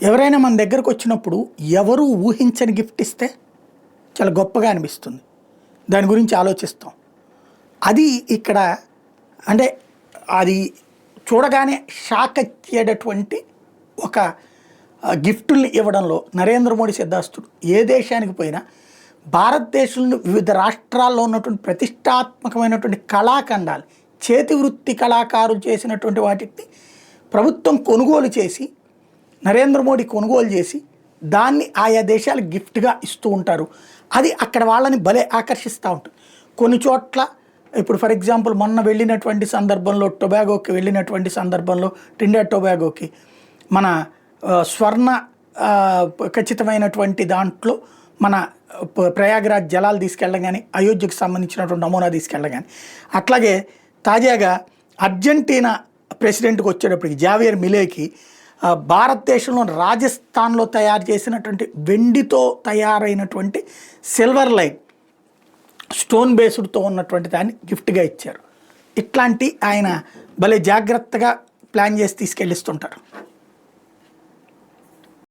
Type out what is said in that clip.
ఎవరైనా మన దగ్గరకు వచ్చినప్పుడు ఎవరు ఊహించని గిఫ్ట్ ఇస్తే చాలా గొప్పగా అనిపిస్తుంది. దాని గురించి ఆలోచిస్తాం. అది ఇక్కడ అంటే అది చూడగానే షాక్ అయ్యేటటువంటి ఒక గిఫ్టుల్ని ఇవ్వడంలో నరేంద్ర మోడీ సిద్ధాస్తుడు. ఏ దేశానికి పోయినా భారతదేశంలో వివిధ రాష్ట్రాల్లో ఉన్నటువంటి ప్రతిష్టాత్మకమైనటువంటి కళాఖండాలు, చేతి వృత్తి కళాకారులు చేసినటువంటి వాటిని ప్రభుత్వం కొనుగోలు చేసి, నరేంద్ర మోడీ కొనుగోలు చేసి దాన్ని ఆయా దేశాలకు గిఫ్ట్గా ఇస్తూ ఉంటారు. అది అక్కడ వాళ్ళని భలే ఆకర్షిస్తూ ఉంటుంది. కొన్ని చోట్ల ఇప్పుడు ఫర్ ఎగ్జాంపుల్ మొన్న వెళ్ళినటువంటి సందర్భంలో, టొబాగోకి వెళ్ళినటువంటి సందర్భంలో, ట్రినిడాడ్ టొబాగోకి మన స్వర్ణ ఖచ్చితమైనటువంటి దాంట్లో మన ప్రయాగరాజ్ జలాలు తీసుకెళ్ళడం కానీ, అయోధ్యకు సంబంధించినటువంటి నమూనా తీసుకెళ్ళడం కానీ, అట్లాగే తాజాగా అర్జెంటీనా ప్రెసిడెంట్కి వచ్చేటప్పటికి జావియర్ మిలేకి భారతదేశంలో రాజస్థాన్లో తయారు చేసినటువంటి వెండితో తయారైనటువంటి సిల్వర్ లైన్ స్టోన్ బేస్డ్తో ఉన్నటువంటి దాన్ని గిఫ్ట్గా ఇచ్చారు. ఇట్లాంటి ఆయన భలే జాగ్రత్తగా ప్లాన్ చేసి తీసుకెళ్ళిస్తుంటారు.